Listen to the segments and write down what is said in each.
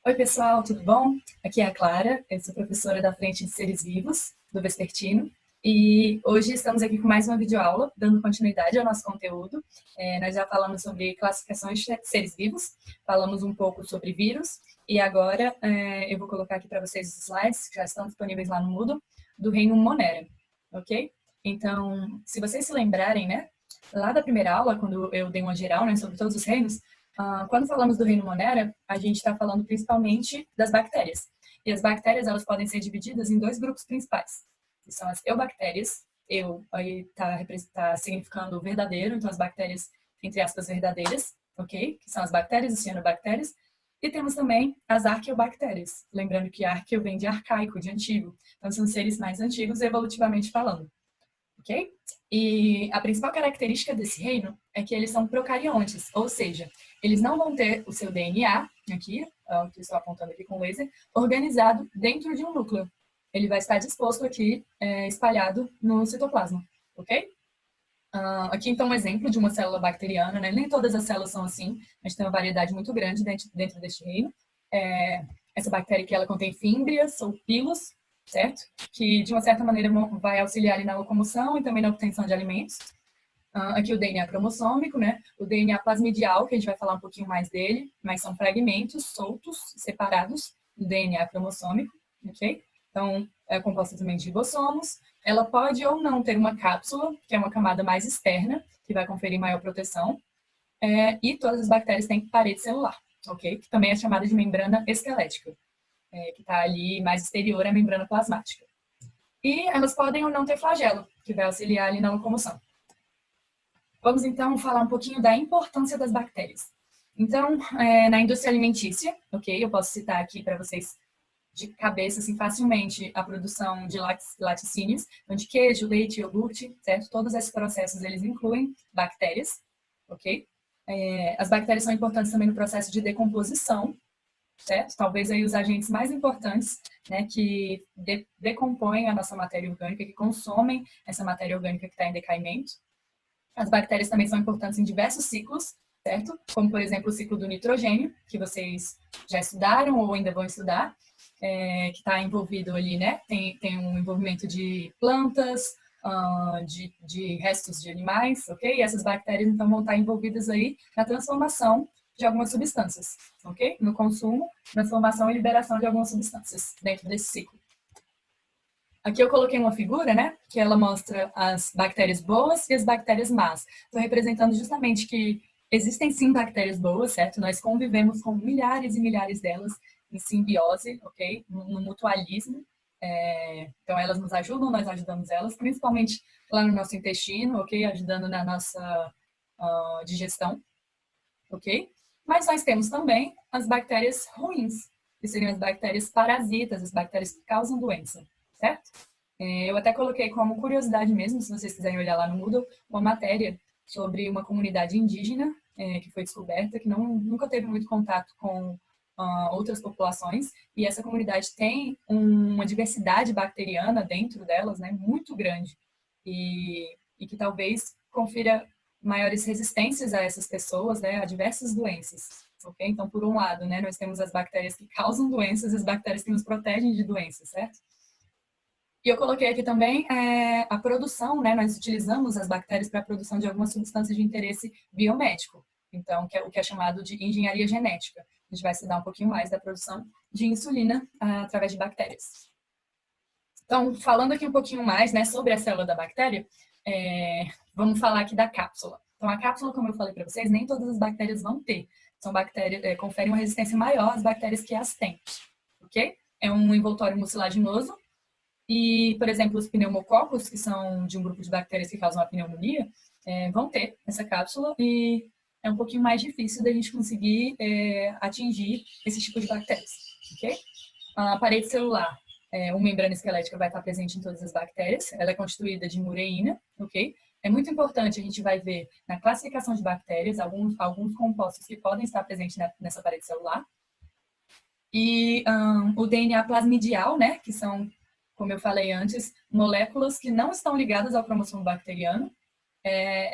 Oi, pessoal, tudo bom? Aqui é a Clara, eu sou professora da Frente de Seres Vivos, do Vespertino, e hoje estamos aqui com mais uma videoaula, dando continuidade ao nosso conteúdo. Nós já falamos sobre classificações de seres vivos, falamos um pouco sobre vírus, e agora eu vou colocar aqui para vocês os slides, que já estão disponíveis lá no Moodle, do reino Monera, ok? Então, se vocês se lembrarem, né, lá da primeira aula, quando eu dei uma geral, né, sobre todos os reinos, quando falamos do reino Monera, a gente está falando principalmente das bactérias. E as bactérias, elas podem ser divididas em dois grupos principais, que são as eubactérias. Eu aí tá significando verdadeiro, então as bactérias, entre aspas, verdadeiras, ok? Que são as bactérias e cianobactérias. E temos também as arqueobactérias. Lembrando que arqueo vem de arcaico, de antigo. Então são seres mais antigos evolutivamente falando, ok? E a principal característica desse reino é que eles são procariontes, ou seja, eles não vão ter o seu DNA, aqui, que eu estou apontando aqui com laser, organizado dentro de um núcleo. Ele vai estar disposto aqui, espalhado no citoplasma, ok? Aqui, então, um exemplo de uma célula bacteriana, né? Nem todas as células são assim, a gente tem uma variedade muito grande dentro deste reino. Essa bactéria aqui, ela contém fímbrias ou pilos, certo? Que, de uma certa maneira, vai auxiliar ali na locomoção e também na obtenção de alimentos. Aqui o DNA cromossômico, né? O DNA plasmidial, que a gente vai falar um pouquinho mais dele, mas são fragmentos soltos, separados do DNA cromossômico, ok? Então, é composta também de ribossomos. Ela pode ou não ter uma cápsula, que é uma camada mais externa, que vai conferir maior proteção. E todas as bactérias têm parede celular, ok? Que também é chamada de membrana esquelética, que está ali mais exterior à membrana plasmática. E elas podem ou não ter flagelo, que vai auxiliar ali na locomoção. Vamos então falar um pouquinho da importância das bactérias. Então, na indústria alimentícia, ok? Eu posso citar aqui para vocês de cabeça, assim, facilmente, a produção de laticínios, então de queijo, leite, iogurte, certo? Todos esses processos, eles incluem bactérias, ok? As bactérias são importantes também no processo de decomposição, certo? Talvez aí os agentes mais importantes, né, que decompõem a nossa matéria orgânica, que consomem essa matéria orgânica que está em decaimento. As bactérias também são importantes em diversos ciclos, certo? Como, por exemplo, o ciclo do nitrogênio, que vocês já estudaram ou ainda vão estudar, que está envolvido ali, né? Tem um envolvimento de plantas, de restos de animais, ok? E essas bactérias, então, vão estar envolvidas aí na transformação de algumas substâncias, ok? No consumo, transformação e liberação de algumas substâncias dentro desse ciclo. Aqui eu coloquei uma figura, né, que ela mostra as bactérias boas e as bactérias más. Estou representando justamente que existem sim bactérias boas, certo? Nós convivemos com milhares e milhares delas em simbiose, ok? No mutualismo. Então elas nos ajudam, nós ajudamos elas, principalmente lá no nosso intestino, ok? Ajudando na nossa digestão, ok? Mas nós temos também as bactérias ruins, que seriam as bactérias parasitas, as bactérias que causam doença, certo? Eu até coloquei como curiosidade mesmo, se vocês quiserem olhar lá no Moodle, uma matéria sobre uma comunidade indígena que foi descoberta, que nunca teve muito contato com outras populações, e essa comunidade tem uma diversidade bacteriana dentro delas, né, muito grande, e que talvez confira maiores resistências a essas pessoas, né, a diversas doenças. Okay? Então, por um lado, né, nós temos as bactérias que causam doenças e as bactérias que nos protegem de doenças, certo? E eu coloquei aqui também a produção, né? Nós utilizamos as bactérias para a produção de algumas substâncias de interesse biomédico. Então, o que é chamado de engenharia genética. A gente vai estudar um pouquinho mais da produção de insulina através de bactérias. Então, falando aqui um pouquinho mais, né, sobre a célula da bactéria, vamos falar aqui da cápsula. Então, a cápsula, como eu falei para vocês, nem todas as bactérias vão ter. São bactérias, conferem uma resistência maior às bactérias que as têm, ok? É um envoltório mucilaginoso. E, por exemplo, os pneumococos, que são de um grupo de bactérias que causam a pneumonia, vão ter essa cápsula e é um pouquinho mais difícil da gente conseguir atingir esse tipo de bactérias, ok? A parede celular, uma membrana esquelética vai estar presente em todas as bactérias, ela é constituída de mureína, ok? É muito importante, a gente vai ver na classificação de bactérias alguns compostos que podem estar presentes nessa parede celular. E o DNA plasmidial, né, que são, como eu falei antes, moléculas que não estão ligadas ao cromossomo bacteriano,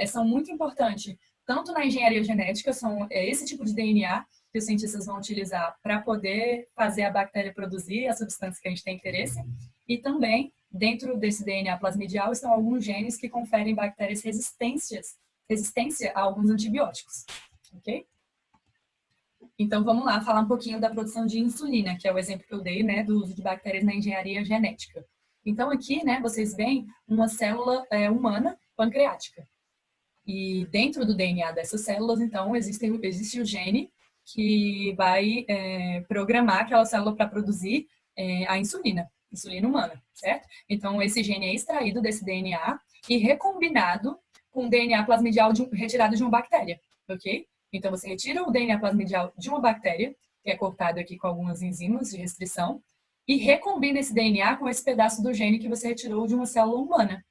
são muito importantes, tanto na engenharia genética, são esse tipo de DNA que os cientistas vão utilizar para poder fazer a bactéria produzir a substância que a gente tem interesse. E também, dentro desse DNA plasmidial, estão alguns genes que conferem bactérias resistência a alguns antibióticos. Ok? Então, vamos lá falar um pouquinho da produção de insulina, que é o exemplo que eu dei, né, do uso de bactérias na engenharia genética. Então, aqui, né, vocês veem uma célula humana pancreática. E dentro do DNA dessas células, então, existe o gene que vai programar aquela célula para produzir a insulina humana, certo? Então, esse gene é extraído desse DNA e recombinado com o DNA plasmidial retirado de uma bactéria, ok? Então, você retira o DNA plasmidial de uma bactéria, que é cortado aqui com algumas enzimas de restrição, e recombina esse DNA com esse pedaço do gene que você retirou de uma célula humana,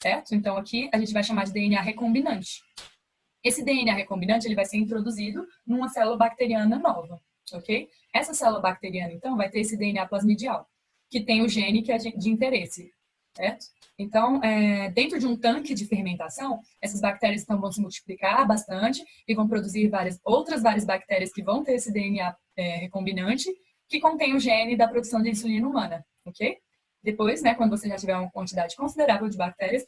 certo? Então, aqui a gente vai chamar de DNA recombinante. Esse DNA recombinante ele vai ser introduzido numa célula bacteriana nova, ok? Essa célula bacteriana, então, vai ter esse DNA plasmidial, que tem o gene que é de interesse, certo? Então, dentro de um tanque de fermentação, essas bactérias então vão se multiplicar bastante e vão produzir várias bactérias que vão ter esse DNA recombinante que contém o gene da produção de insulina humana, ok? Depois, né, quando você já tiver uma quantidade considerável de bactérias,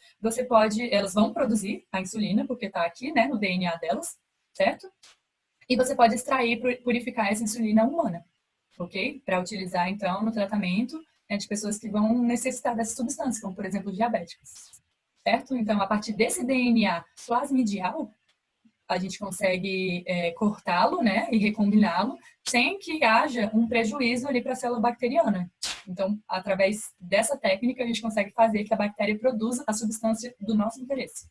elas vão produzir a insulina, porque está aqui, né, no DNA delas, certo? E você pode extrair, purificar essa insulina humana, ok? Para utilizar, então, no tratamento de pessoas que vão necessitar dessa substância, como, por exemplo, diabéticos, certo? Então, a partir desse DNA plasmidial, a gente consegue cortá-lo, né, e recombiná-lo, sem que haja um prejuízo ali para a célula bacteriana. Então, através dessa técnica, a gente consegue fazer que a bactéria produza a substância do nosso interesse.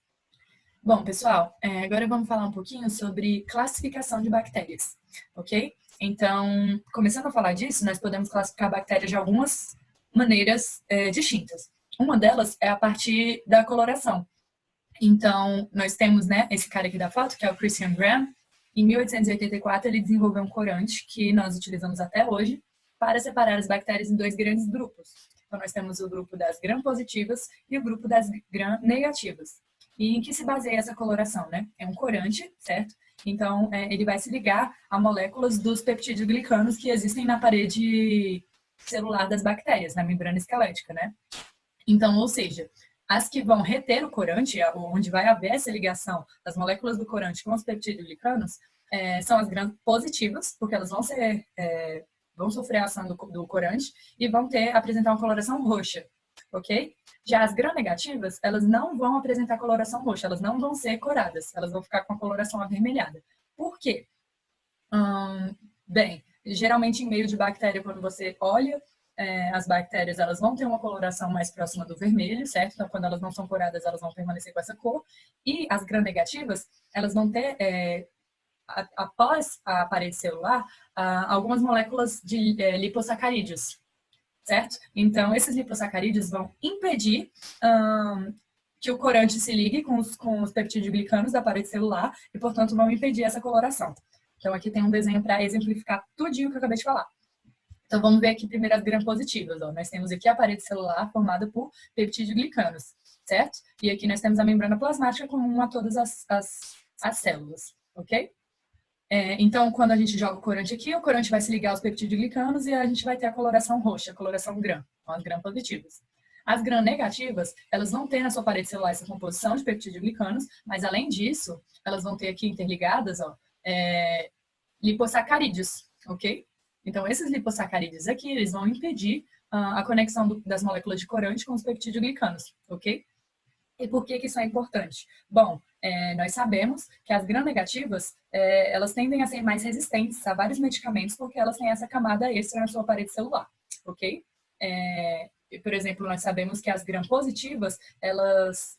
Bom, pessoal, agora vamos falar um pouquinho sobre classificação de bactérias, ok? Então, começando a falar disso, nós podemos classificar bactérias de algumas maneiras distintas. Uma delas é a partir da coloração. Então, nós temos, né, esse cara aqui da foto, que é o Christian Graham. Em 1884, ele desenvolveu um corante que nós utilizamos até hoje para separar as bactérias em dois grandes grupos. Então, nós temos o grupo das gram-positivas e o grupo das gram-negativas. E em que se baseia essa coloração, né? É um corante, certo? Então, ele vai se ligar a moléculas dos peptídeos glicanos que existem na parede celular das bactérias, na membrana esquelética, né? Então, ou seja, as que vão reter o corante, onde vai haver essa ligação das moléculas do corante com os peptídeos glicanos, são as gram-positivas, porque elas vão sofrer a ação do corante e vão apresentar uma coloração roxa, ok? Já as gram-negativas, elas não vão apresentar coloração roxa, elas não vão ser coradas, elas vão ficar com a coloração avermelhada. Por quê? Bem, geralmente em meio de bactéria, quando você olha as bactérias, elas vão ter uma coloração mais próxima do vermelho, certo? Então, quando elas não são coradas, elas vão permanecer com essa cor. E as gram-negativas, elas vão ter, após a parede celular, algumas moléculas de lipossacarídeos, certo? Então, esses lipossacarídeos vão impedir que o corante se ligue com os peptidoglicanos da parede celular e, portanto, vão impedir essa coloração. Então, aqui tem um desenho para exemplificar tudinho que eu acabei de falar. Então, vamos ver aqui primeiro as gram-positivas. Nós temos aqui a parede celular formada por peptidoglicanos, certo? E aqui nós temos a membrana plasmática comum a todas as células, ok? Então, quando a gente joga o corante aqui, o corante vai se ligar aos peptidoglicanos e a gente vai ter a coloração roxa, a coloração gram, com as gram-positivas. As gram-negativas, elas vão ter na sua parede celular essa composição de peptidoglicanos, mas além disso, elas vão ter aqui interligadas, lipossacarídeos, ok? Então, esses lipossacarídeos aqui, eles vão impedir a conexão das moléculas de corante com os peptidoglicanos, ok? E por que isso é importante? Bom, nós sabemos que as gram-negativas, elas tendem a ser mais resistentes a vários medicamentos porque elas têm essa camada extra na sua parede celular, ok? Por exemplo, nós sabemos que as gram-positivas, elas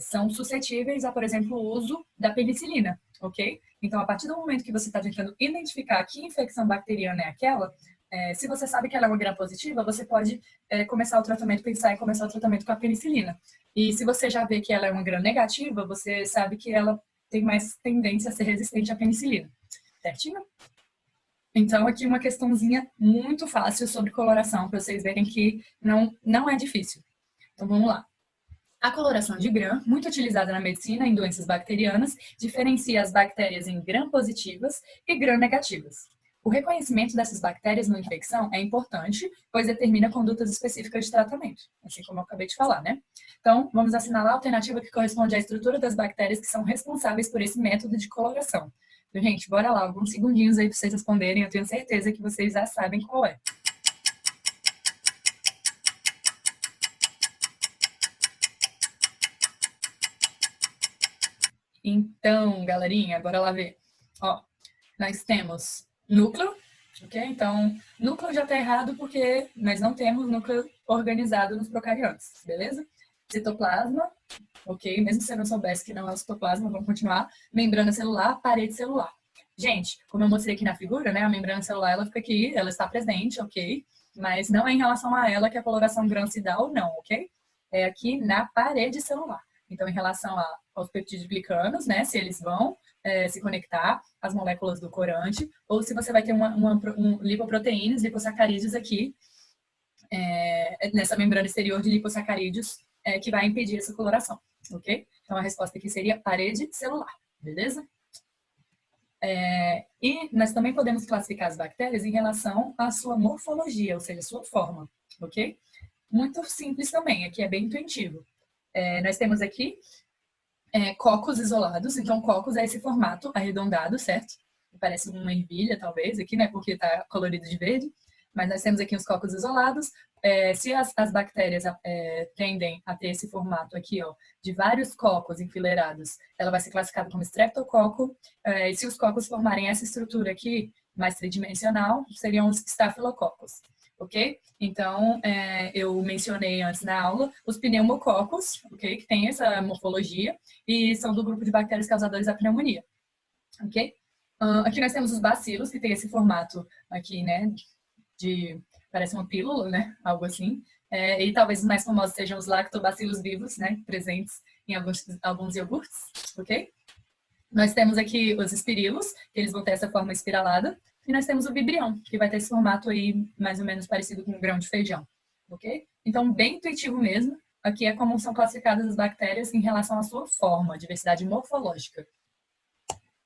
são suscetíveis a, por exemplo, o uso da penicilina, ok? Então, a partir do momento que você está tentando identificar que infecção bacteriana é aquela, se você sabe que ela é uma gram-positiva, você pode começar o tratamento, pensar em começar o tratamento com a penicilina. E se você já vê que ela é uma gram-negativa, você sabe que ela tem mais tendência a ser resistente à penicilina, certinho? Então, aqui uma questãozinha muito fácil sobre coloração, para vocês verem que não é difícil. Então, vamos lá. A coloração de Gram, muito utilizada na medicina em doenças bacterianas, diferencia as bactérias em Gram-positivas e Gram-negativas. O reconhecimento dessas bactérias na infecção é importante, pois determina condutas específicas de tratamento, assim como eu acabei de falar, né? Então, vamos assinalar a alternativa que corresponde à estrutura das bactérias que são responsáveis por esse método de coloração. Então, gente, bora lá, alguns segundinhos aí para vocês responderem, eu tenho certeza que vocês já sabem qual é. Então, galerinha, bora lá ver. Ó, nós temos núcleo, ok? Então, núcleo já está errado porque nós não temos núcleo organizado nos procariontes, beleza? Citoplasma, ok? Mesmo se você não soubesse que não é o citoplasma, vamos continuar. Membrana celular, parede celular. Gente, como eu mostrei aqui na figura, né? A membrana celular, ela fica aqui, ela está presente, ok? Mas não é em relação a ela que a coloração Gram se dá ou não, ok? É aqui na parede celular. Então, em relação aos peptídeos glicanos, né? Se eles vão se conectar às moléculas do corante, ou se você vai ter lipoproteínas, lipossacarídeos aqui, nessa membrana exterior de lipossacarídeos, que vai impedir essa coloração, ok? Então, a resposta aqui seria parede celular, beleza? E nós também podemos classificar as bactérias em relação à sua morfologia, ou seja, sua forma, ok? Muito simples também, aqui é bem intuitivo. Nós temos aqui cocos isolados, então cocos é esse formato arredondado, certo? Parece uma ervilha, talvez, aqui, né, porque está colorido de verde, mas nós temos aqui os cocos isolados. Se as bactérias tendem a ter esse formato aqui, ó, de vários cocos enfileirados, ela vai ser classificada como streptococo. E se os cocos formarem essa estrutura aqui, mais tridimensional, seriam os estafilococos, ok? Então, eu mencionei antes na aula os pneumococos, ok? Que tem essa morfologia e são do grupo de bactérias causadoras da pneumonia, ok? Aqui nós temos os bacilos, que tem esse formato aqui, né? Parece uma pílula, né? Algo assim. E talvez os mais famosos sejam os lactobacilos vivos, né? Presentes em alguns iogurtes, ok? Nós temos aqui os espirilos, que eles vão ter essa forma espiralada. E nós temos o vibrião, que vai ter esse formato aí mais ou menos parecido com um grão de feijão, ok? Então, bem intuitivo mesmo. Aqui é como são classificadas as bactérias em relação à sua forma, diversidade morfológica.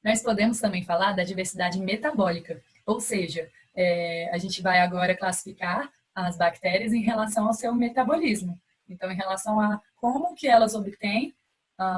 Nós podemos também falar da diversidade metabólica, ou seja, a gente vai agora classificar as bactérias em relação ao seu metabolismo. Então, em relação a como que elas obtêm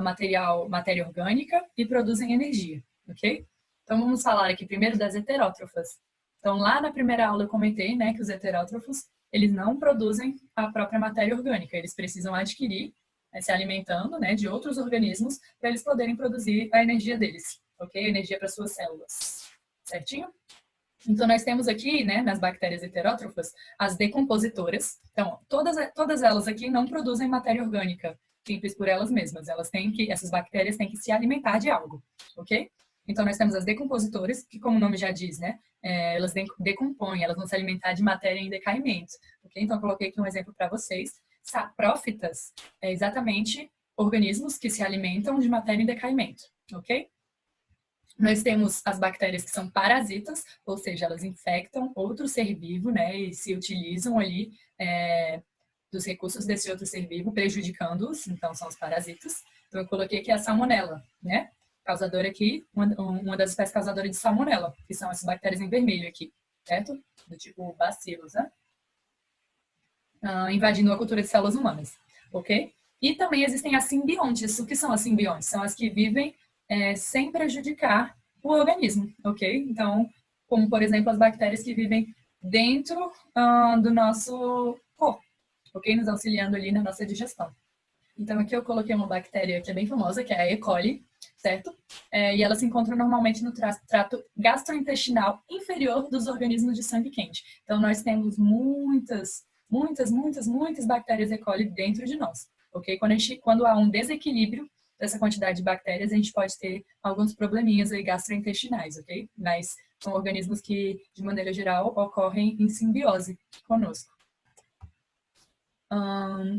matéria orgânica e produzem energia, ok? Então, vamos falar aqui primeiro das heterótrofas. Então, lá na primeira aula eu comentei, né, que os heterótrofos, eles não produzem a própria matéria orgânica, eles precisam adquirir, se alimentando, né, de outros organismos para eles poderem produzir a energia deles, ok? Energia para suas células, certinho? Então, nós temos aqui, né, nas bactérias heterótrofas, as decompositoras. Então, todas elas aqui não produzem matéria orgânica, simples por elas mesmas. Essas bactérias têm que se alimentar de algo, ok? Então, nós temos as decompositoras, que, como o nome já diz, né, elas decompõem, elas vão se alimentar de matéria em decaimento, ok? Então, eu coloquei aqui um exemplo para vocês. Saprófitas é exatamente organismos que se alimentam de matéria em decaimento, ok? Nós temos as bactérias que são parasitas, ou seja, elas infectam outro ser vivo, né, e se utilizam ali dos recursos desse outro ser vivo, prejudicando-os, então são os parasitas. Então eu coloquei aqui a salmonela, né, causadora aqui, uma das espécies causadoras de salmonela, que são essas bactérias em vermelho aqui, certo? Do tipo bacilos, né? Invadindo a cultura de células humanas, ok? E também existem as simbiontes. O que são as simbiontes? São as que vivem sem prejudicar o organismo, ok? Então, como por exemplo as bactérias que vivem dentro do nosso corpo, ok? Nos auxiliando ali na nossa digestão. Então, aqui eu coloquei uma bactéria que é bem famosa, que é a E. coli, certo? E ela se encontra normalmente no trato gastrointestinal inferior dos organismos de sangue quente. Então, nós temos muitas bactérias E. coli dentro de nós, ok? Quando há um desequilíbrio dessa quantidade de bactérias, a gente pode ter alguns probleminhas aí gastrointestinais, ok? Mas são organismos que, de maneira geral, ocorrem em simbiose conosco.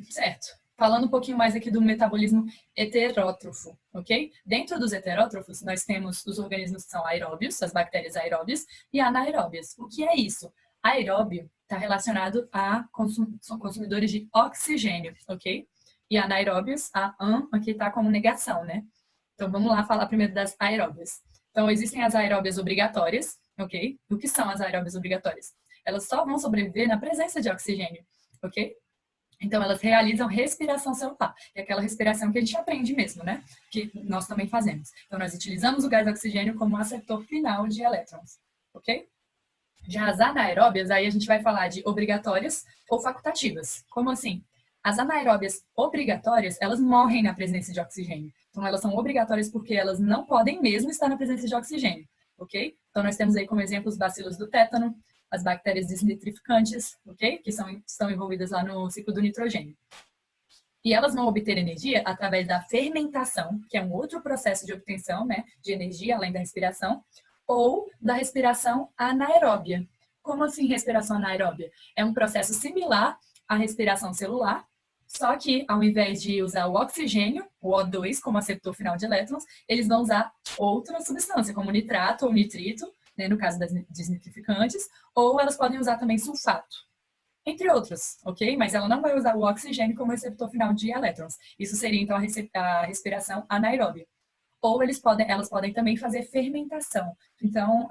Certo. Falando um pouquinho mais aqui do metabolismo heterótrofo, ok? Dentro dos heterótrofos, nós temos os organismos que são aeróbios, as bactérias aeróbias, e anaeróbias. O que é isso? Aeróbio está relacionado a são consumidores de oxigênio, ok? e anaeróbios, a an aqui está como negação, né? Então, vamos lá falar primeiro das aeróbias. Então, existem as aeróbias obrigatórias, ok? O que são as aeróbias obrigatórias? Elas só vão sobreviver na presença de oxigênio, ok? Então, elas realizam respiração celular, que é aquela respiração que a gente aprende mesmo, né? Que nós também fazemos. Então, nós utilizamos o gás oxigênio como aceptor final de elétrons, ok? Já as anaeróbias, aí a gente vai falar de obrigatórias ou facultativas. Como assim? As anaeróbias obrigatórias, elas morrem na presença de oxigênio. Então, elas são obrigatórias porque elas não podem mesmo estar na presença de oxigênio, ok? Então, nós temos aí como exemplo os bacilos do tétano, as bactérias desnitrificantes, ok? Que estão envolvidas lá no ciclo do nitrogênio. E elas vão obter energia através da fermentação, que é um outro processo de obtenção, né, de energia, além da respiração, ou da respiração anaeróbia. Como assim respiração anaeróbia? É um processo similar à respiração celular, só que ao invés de usar o oxigênio, o O2, como aceptor final de elétrons, eles vão usar outra substância, como nitrato ou nitrito, né, no caso das desnitrificantes, ou elas podem usar também sulfato, entre outros, ok? Mas ela não vai usar o oxigênio como receptor final de elétrons. Isso seria, então, a respiração anaeróbia. Ou elas podem também fazer fermentação. Então,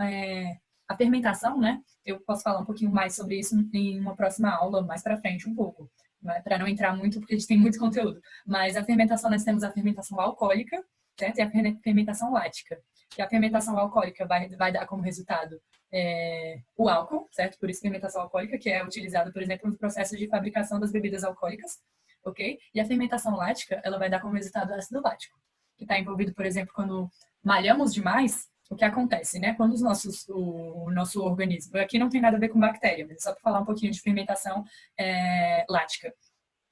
a fermentação, né? Eu posso falar um pouquinho mais sobre isso em uma próxima aula, mais para frente um pouco, né, para não entrar muito, porque a gente tem muito conteúdo. Mas a fermentação, nós temos a fermentação alcoólica, certo? E a fermentação lática. Que a fermentação alcoólica vai dar como resultado o álcool, certo? Por isso fermentação alcoólica, que é utilizada, por exemplo, no processo de fabricação das bebidas alcoólicas, ok? E a fermentação lática, ela vai dar como resultado ácido lático, que está envolvido, por exemplo, quando malhamos demais, o que acontece, né? Quando o nosso organismo, aqui não tem nada a ver com bactéria, mas é só para falar um pouquinho de fermentação lática.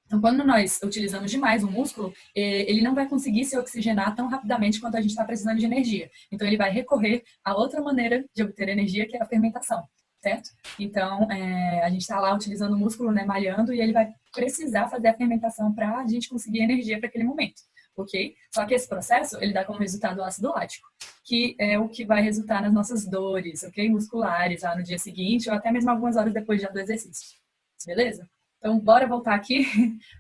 Então, quando nós utilizamos demais o músculo, ele não vai conseguir se oxigenar tão rapidamente quanto a gente está precisando de energia. Então, ele vai recorrer a outra maneira de obter energia, que é a fermentação, certo? Então, a gente está lá utilizando o músculo, né, malhando, e ele vai precisar fazer a fermentação para a gente conseguir energia para aquele momento, ok? Só que esse processo, ele dá como resultado o ácido lático, que é o que vai resultar nas nossas dores, ok? Musculares, lá no dia seguinte, ou até mesmo algumas horas depois já do exercício. Beleza? Então, bora voltar aqui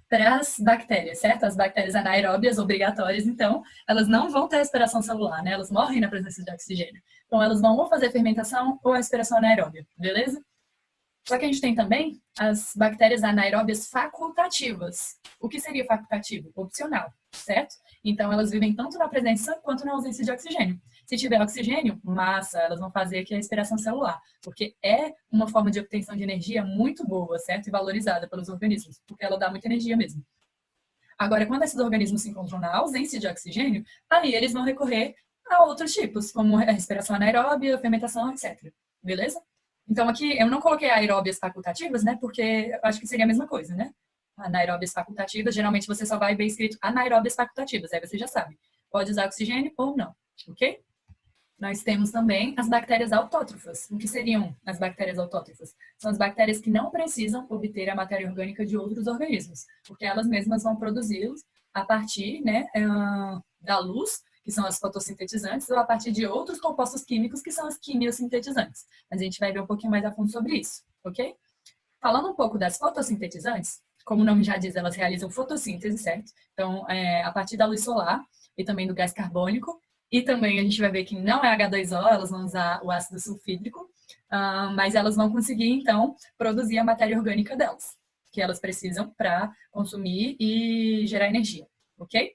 para as bactérias, certo? As bactérias anaeróbias obrigatórias, então, elas não vão ter respiração celular, né? Elas morrem na presença de oxigênio. Então, elas vão ou fazer fermentação ou respiração anaeróbia, beleza? Só que a gente tem também as bactérias anaeróbias facultativas. O que seria facultativo? Opcional, certo? Então, elas vivem tanto na presença quanto na ausência de oxigênio. Se tiver oxigênio, massa, elas vão fazer aqui a respiração celular, porque é uma forma de obtenção de energia muito boa, certo? E valorizada pelos organismos, porque ela dá muita energia mesmo. Agora, quando esses organismos se encontram na ausência de oxigênio, aí eles vão recorrer a outros tipos, como a respiração anaeróbia, fermentação, etc. Beleza? Então, aqui eu não coloquei aeróbias facultativas, né? Porque eu acho que seria a mesma coisa, né? Anaeróbias facultativas, geralmente você só vai ver escrito anaeróbias facultativas, aí você já sabe. Pode usar oxigênio ou não, ok? Nós temos também as bactérias autótrofas. O que seriam as bactérias autótrofas? São as bactérias que não precisam obter a matéria orgânica de outros organismos, porque elas mesmas vão produzi-los a partir, né, da luz, que são as fotossintetizantes, ou a partir de outros compostos químicos, que são as quimiosintetizantes. Mas a gente vai ver um pouquinho mais a fundo sobre isso, ok? Falando um pouco das fotossintetizantes, como o nome já diz, elas realizam fotossíntese, certo? Então, a partir da luz solar e também do gás carbônico. E também a gente vai ver que não é H2O, elas vão usar o ácido sulfídrico, mas elas vão conseguir, então, produzir a matéria orgânica delas, que elas precisam para consumir e gerar energia, ok?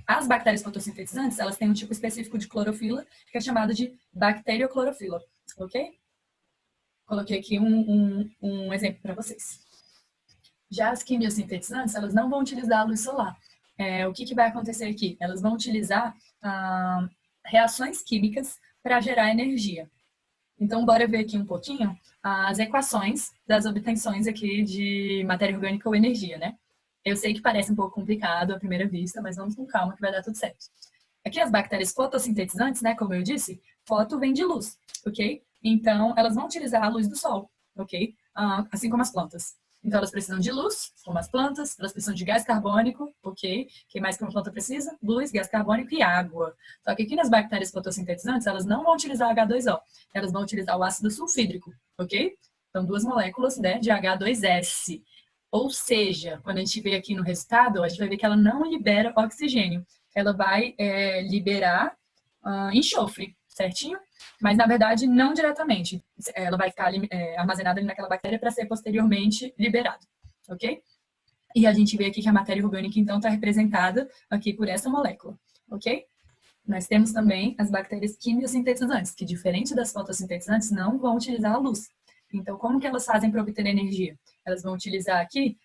As bactérias fotossintetizantes, elas têm um tipo específico de clorofila, que é chamado de bacterioclorofila, ok? Coloquei aqui um exemplo para vocês. Já as quimiosintetizantes, elas não vão utilizar a luz solar. O que vai acontecer aqui? Elas vão utilizar reações químicas para gerar energia. Então, bora ver aqui um pouquinho as equações das obtenções aqui de matéria orgânica ou energia, né? Eu sei que parece um pouco complicado à primeira vista, mas vamos com calma que vai dar tudo certo. Aqui as bactérias fotossintetizantes, né, como eu disse, foto vem de luz, ok? Então, elas vão utilizar a luz do sol, ok? Assim como as plantas. Então, elas precisam de luz, como as plantas, elas precisam de gás carbônico, ok? O que mais que uma planta precisa? Luz, gás carbônico e água. Só que aqui nas bactérias fotossintetizantes, elas não vão utilizar H2O, elas vão utilizar o ácido sulfídrico, ok? Então, duas moléculas, né, de H2S. Ou seja, quando a gente vê aqui no resultado, a gente vai ver que ela não libera oxigênio. Ela vai liberar enxofre, certinho? Mas, na verdade, não diretamente. Ela vai ficar armazenada ali naquela bactéria para ser posteriormente liberada, ok? E a gente vê aqui que a matéria orgânica, então, está representada aqui por essa molécula, ok? Nós temos também as bactérias quimiosintetizantes, que, diferente das fotossintetizantes, não vão utilizar a luz. Então, como que elas fazem para obter energia? Elas vão utilizar aqui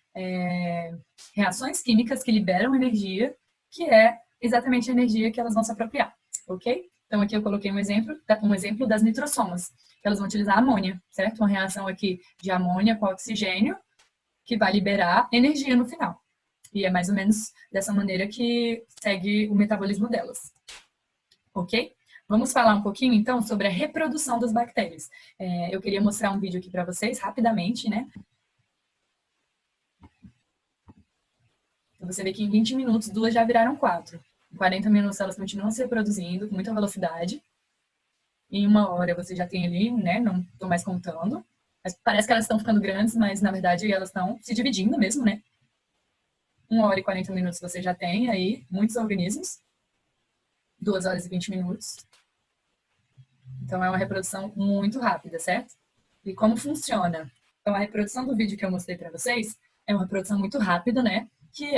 reações químicas que liberam energia, que é exatamente a energia que elas vão se apropriar, ok? Então, aqui eu coloquei um exemplo das nitrossomas, que elas vão utilizar amônia, certo? Uma reação aqui de amônia com oxigênio, que vai liberar energia no final. E é mais ou menos dessa maneira que segue o metabolismo delas, ok? Vamos falar um pouquinho, então, sobre a reprodução das bactérias. Eu queria mostrar um vídeo aqui para vocês, rapidamente, né? Então, você vê que em 20 minutos, 2 já viraram 4. Em 40 minutos, elas continuam se reproduzindo com muita velocidade. Em 1 hora, você já tem ali, né? Não estou mais contando. Mas parece que elas estão ficando grandes, mas, na verdade, elas estão se dividindo mesmo, né? 1 hora e 40 minutos, você já tem aí muitos organismos. 2 horas e 20 minutos. Então, é uma reprodução muito rápida, certo? E como funciona? Então, a reprodução do vídeo que eu mostrei para vocês é uma reprodução muito rápida, né? Que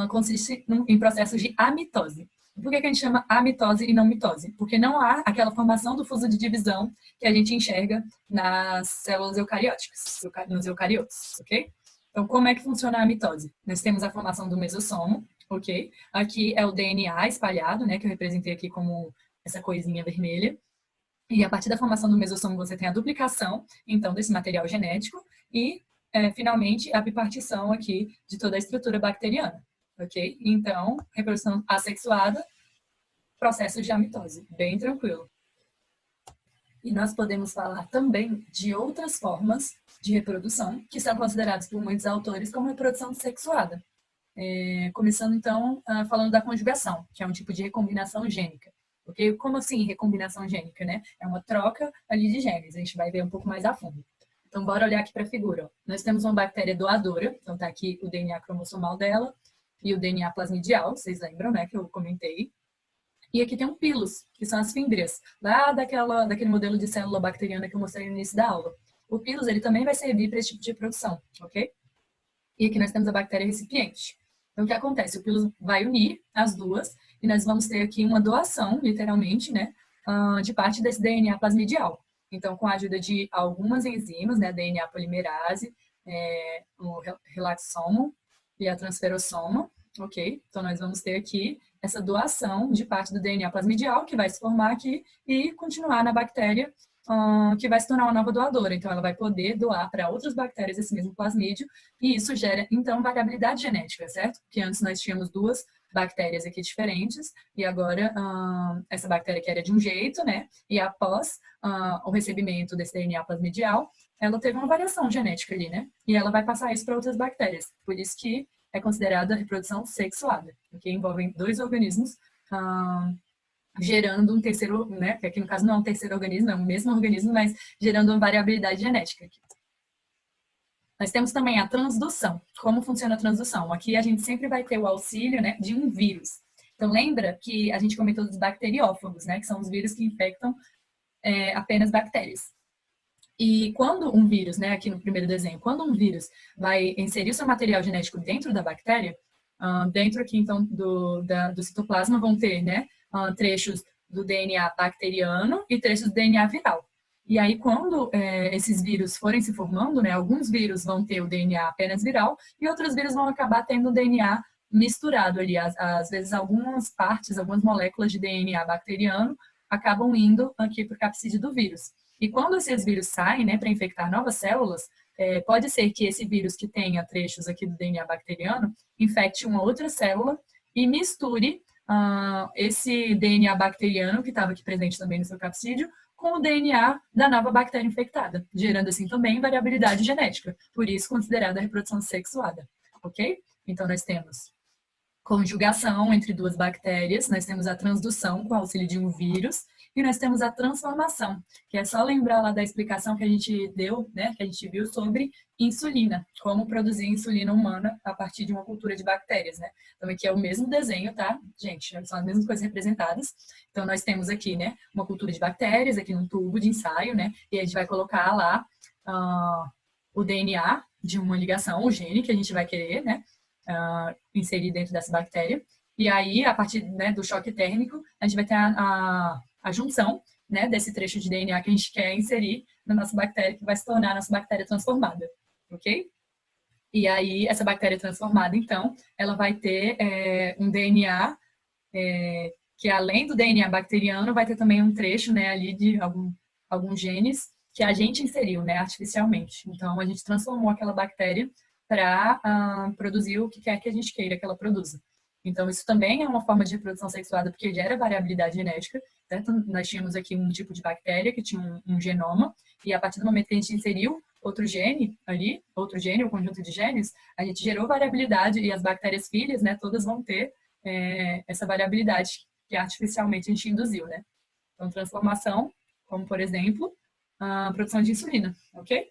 consiste em processos de amitose. Por que a gente chama amitose e não mitose? Porque não há aquela formação do fuso de divisão que a gente enxerga nas células eucarióticas, nos eucariotos, ok? Então, como é que funciona a mitose? Nós temos a formação do mesossomo, ok? Aqui é o DNA espalhado, né? Que eu representei aqui como essa coisinha vermelha. E a partir da formação do mesossomo, você tem a duplicação, então, desse material genético e, finalmente, a bipartição aqui de toda a estrutura bacteriana, ok? Então, reprodução assexuada, processo de amitose, bem tranquilo. E nós podemos falar também de outras formas de reprodução que são consideradas por muitos autores como reprodução sexuada. Começando, então, falando da conjugação, que é um tipo de recombinação gênica. Okay? Como assim recombinação gênica, né? É uma troca ali de genes, a gente vai ver um pouco mais a fundo. Então, bora olhar aqui para a figura. Ó. Nós temos uma bactéria doadora, então tá aqui o DNA cromossomal dela e o DNA plasmidial, vocês lembram, né, que eu comentei. E aqui tem um pilus, que são as fímbrias, lá daquele modelo de célula bacteriana que eu mostrei no início da aula. O pilus, ele também vai servir para esse tipo de produção, ok? E aqui nós temos a bactéria recipiente. Então, o que acontece? O pilus vai unir as duas e nós vamos ter aqui uma doação, literalmente, né, de parte desse DNA plasmidial. Então, com a ajuda de algumas enzimas, né, DNA polimerase, o relaxomo e a transferosoma, ok? Então, nós vamos ter aqui essa doação de parte do DNA plasmidial, que vai se formar aqui e continuar na bactéria, que vai se tornar uma nova doadora. Então, ela vai poder doar para outras bactérias esse mesmo plasmídio, e isso gera, então, variabilidade genética, certo? Porque antes nós tínhamos 2 bactérias aqui diferentes, e agora essa bactéria que era de um jeito, né? E após o recebimento desse DNA plasmidial, ela teve uma variação genética ali, né? E ela vai passar isso para outras bactérias. Por isso que é considerada reprodução sexuada, porque envolvem 2 organismos gerando um terceiro, né? Que aqui no caso não é um terceiro organismo, é o mesmo organismo, mas gerando uma variabilidade genética aqui. Nós temos também a transdução. Como funciona a transdução? Aqui a gente sempre vai ter o auxílio, né, de um vírus. Então, lembra que a gente comentou dos bacteriófagos, né, que são os vírus que infectam apenas bactérias. E quando um vírus, né, aqui no primeiro desenho, quando um vírus vai inserir o seu material genético dentro da bactéria, dentro aqui, então, do citoplasma vão ter, né, trechos do DNA bacteriano e trechos do DNA viral. E aí, quando esses vírus forem se formando, né, alguns vírus vão ter o DNA apenas viral e outros vírus vão acabar tendo o DNA misturado ali. Às vezes, algumas partes, algumas moléculas de DNA bacteriano acabam indo aqui para o capsídeo do vírus. E quando esses vírus saem, né, para infectar novas células, pode ser que esse vírus que tenha trechos aqui do DNA bacteriano infecte uma outra célula e misture esse DNA bacteriano, que estava aqui presente também no seu capsídeo, com o DNA da nova bactéria infectada, gerando assim também variabilidade genética, por isso considerada reprodução sexuada, ok? Então nós temos conjugação entre duas bactérias, nós temos a transdução com o auxílio de um vírus, e nós temos a transformação, que é só lembrar lá da explicação que a gente deu, né, que a gente viu sobre insulina, como produzir insulina humana a partir de uma cultura de bactérias, né? Então aqui é o mesmo desenho, tá? Gente, são as mesmas coisas representadas. Então nós temos aqui, né, uma cultura de bactérias, aqui num tubo de ensaio, né? E a gente vai colocar lá o DNA de uma ligação, o gene que a gente vai querer, né, inserir dentro dessa bactéria. E aí, a partir, né, do choque térmico, a gente vai ter a junção, né, desse trecho de DNA que a gente quer inserir na nossa bactéria, que vai se tornar a nossa bactéria transformada, ok? E aí, essa bactéria transformada, então, ela vai ter um DNA que, além do DNA bacteriano, vai ter também um trecho, né, ali de alguns genes que a gente inseriu, né, artificialmente. Então, a gente transformou aquela bactéria para produzir o que quer que a gente queira que ela produza. Então, isso também é uma forma de reprodução sexuada, porque gera variabilidade genética. Certo? Nós tínhamos aqui um tipo de bactéria que tinha um genoma, e a partir do momento que a gente inseriu outro gene ali, outro gene, um conjunto de genes, a gente gerou variabilidade, e as bactérias filhas, né, todas vão ter essa variabilidade que artificialmente a gente induziu, né? Então, transformação, como por exemplo, a produção de insulina, ok?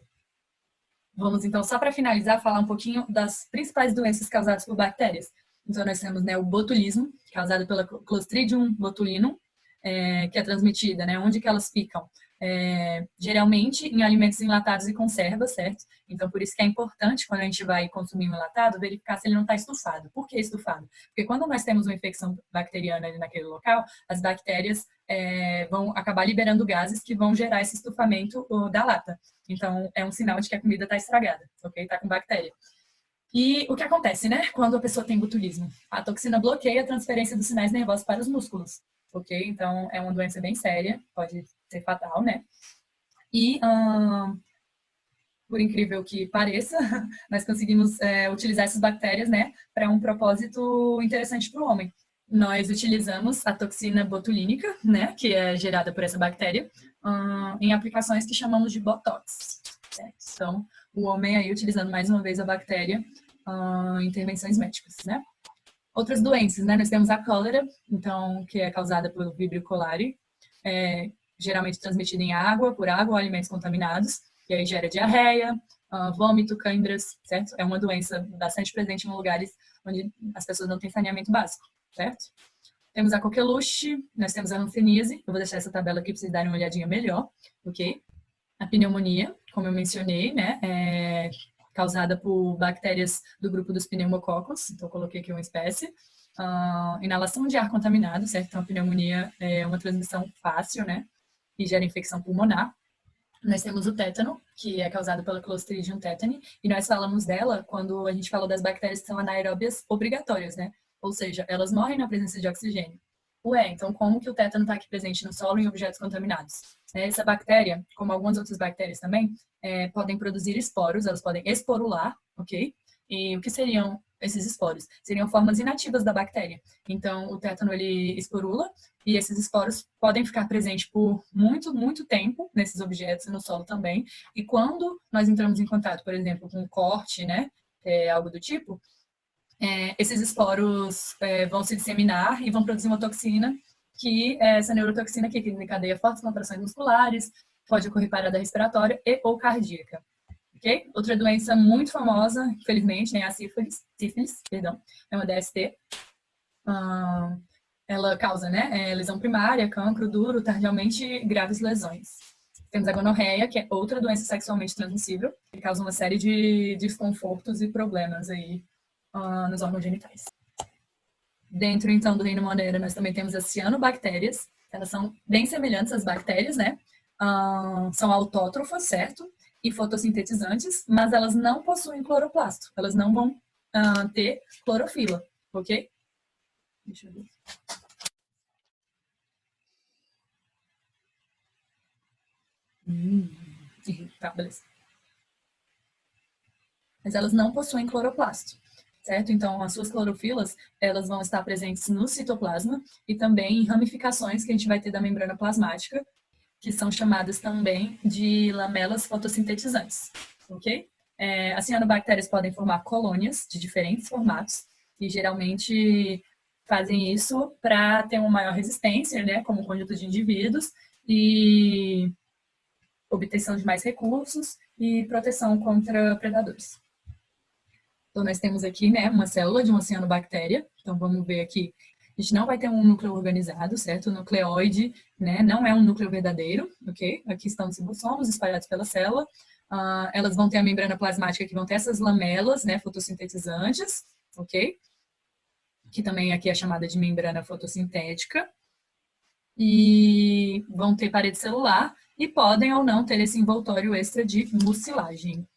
Vamos então, só para finalizar, falar um pouquinho das principais doenças causadas por bactérias. Então, nós temos, né, o botulismo, causado pela Clostridium botulinum, que é transmitida, né? Onde que elas ficam? Geralmente em alimentos enlatados e conservas, certo? Então, por isso que é importante, quando a gente vai consumir um enlatado, verificar se ele não está estufado. Por que estufado? Porque quando nós temos uma infecção bacteriana ali naquele local, as bactérias vão acabar liberando gases que vão gerar esse estufamento da lata. Então, é um sinal de que a comida está estragada, ok? Está com bactéria. E o que acontece, né? Quando a pessoa tem botulismo? A toxina bloqueia a transferência dos sinais nervosos para os músculos, ok? Então, é uma doença bem séria, pode ser fatal, né? E, por incrível que pareça, nós conseguimos utilizar essas bactérias, né, para um propósito interessante para o homem. Nós utilizamos a toxina botulínica, né, que é gerada por essa bactéria, em aplicações que chamamos de Botox. Certo? Então, o homem aí utilizando mais uma vez a bactéria em intervenções médicas, né? Outras doenças, né? Nós temos a cólera, então, que é causada pelo Vibrio cholerae, geralmente transmitida em água, por água ou alimentos contaminados, e aí gera diarreia, vômito, câimbras, certo? É uma doença bastante presente em lugares onde as pessoas não têm saneamento básico, certo? Temos a coqueluche, nós temos a hanseníase, eu vou deixar essa tabela aqui para vocês darem uma olhadinha melhor, ok? A pneumonia, como eu mencionei, né, causada por bactérias do grupo dos pneumococos, então eu coloquei aqui uma espécie. Inalação de ar contaminado, certo? Então a pneumonia é uma transmissão fácil, né, e gera infecção pulmonar. Nós temos o tétano, que é causado pela Clostridium tetani, e nós falamos dela quando a gente falou das bactérias que são anaeróbias obrigatórias, né? Ou seja, elas morrem na presença de oxigênio. Então como que o tétano está aqui presente no solo em objetos contaminados? Essa bactéria, como algumas outras bactérias também, podem produzir esporos, elas podem esporular, ok? E o que seriam esses esporos? Seriam formas inativas da bactéria. Então, o tétano, ele esporula, e esses esporos podem ficar presentes por muito, muito tempo nesses objetos e no solo também. E quando nós entramos em contato, por exemplo, com um corte, né, algo do tipo, esses esporos vão se disseminar e vão produzir uma toxina, que é essa neurotoxina que desencadeia fortes contrações musculares, pode ocorrer parada respiratória e ou cardíaca. Okay? Outra doença muito famosa, infelizmente, é a sífilis, perdão, é uma DST. Ela causa, né, lesão primária, cancro duro, tardiamente graves lesões. Temos a gonorreia, que é outra doença sexualmente transmissível, que causa uma série de desconfortos e problemas aí nos órgãos genitais. Dentro, então, do reino moderno, nós também temos as cianobactérias. Elas são bem semelhantes às bactérias, né? São autótrofas, certo? E fotossintetizantes, mas elas não possuem cloroplasto. Elas não vão ter clorofila, ok? Deixa eu ver. Tá, beleza. Mas elas não possuem cloroplasto, certo? Então, as suas clorofilas, elas vão estar presentes no citoplasma e também em ramificações que a gente vai ter da membrana plasmática, que são chamadas também de lamelas fotossintetizantes, ok? As cianobactérias podem formar colônias de diferentes formatos, e geralmente fazem isso para ter uma maior resistência, né, como conjunto de indivíduos, e obtenção de mais recursos e proteção contra predadores. Então, nós temos aqui, né, uma célula de uma cianobactéria. Então, vamos ver aqui. A gente não vai ter um núcleo organizado, certo? O nucleoide, né, não é um núcleo verdadeiro, ok? Aqui estão os ribossomos espalhados pela célula. Elas vão ter a membrana plasmática, que vão ter essas lamelas, né, fotossintetizantes, ok? Que também aqui é chamada de membrana fotossintética. E vão ter parede celular e podem ou não ter esse envoltório extra de mucilagem.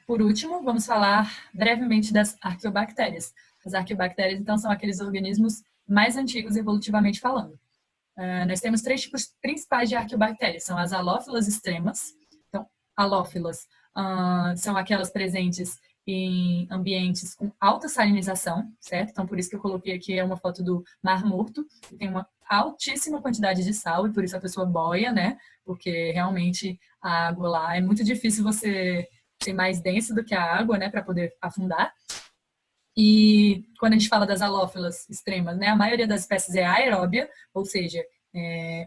Por último, vamos falar brevemente das arqueobactérias. As arqueobactérias, então, são aqueles organismos mais antigos evolutivamente falando. Nós temos 3 tipos principais de arqueobactérias, são as halófilas extremas. Então, halófilas são aquelas presentes em ambientes com alta salinização, certo? Então, por isso que eu coloquei aqui uma foto do Mar Morto, que tem uma altíssima quantidade de sal, e por isso a pessoa boia, né? Porque realmente a água lá é muito difícil você ser mais densa do que a água, né? Para poder afundar. E quando a gente fala das halófilas extremas, né? A maioria das espécies é aeróbia, ou seja,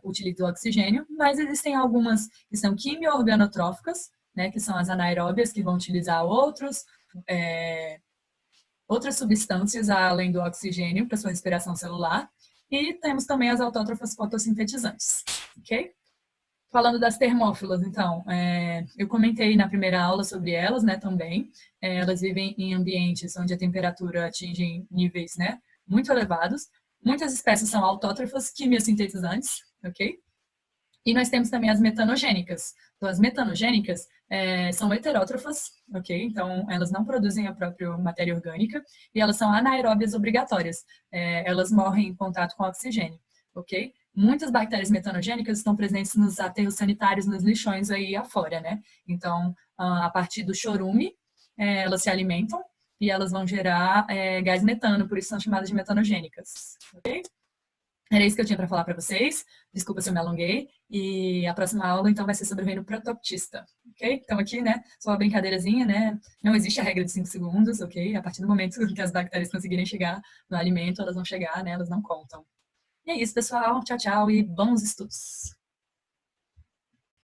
utiliza o oxigênio, mas existem algumas que são quimio-organotróficas, né? Que são as anaeróbias, que vão utilizar outras substâncias além do oxigênio para sua respiração celular. E temos também as autótrofas fotossintetizantes, ok? Falando das termófilas, então, eu comentei na primeira aula sobre elas, né, também. Elas vivem em ambientes onde a temperatura atinge níveis, né, muito elevados. Muitas espécies são autótrofas quimiosintetizantes, ok? E nós temos também as metanogênicas. Então, as metanogênicas são heterótrofas, ok? Então, elas não produzem a própria matéria orgânica e elas são anaeróbias obrigatórias. Elas morrem em contato com oxigênio, ok? Muitas bactérias metanogênicas estão presentes nos aterros sanitários, nos lixões aí afora, né? Então, a partir do chorume, elas se alimentam e elas vão gerar gás metano, por isso são chamadas de metanogênicas, ok? Era isso que eu tinha para falar para vocês. Desculpa se eu me alonguei. E a próxima aula, então, vai ser sobre o reino protoptista, ok? Então, aqui, né, só uma brincadeirazinha, né? Não existe a regra de 5 segundos, ok? A partir do momento que as bactérias conseguirem chegar no alimento, elas vão chegar, né? Elas não contam. E é isso, pessoal. Tchau, tchau e bons estudos.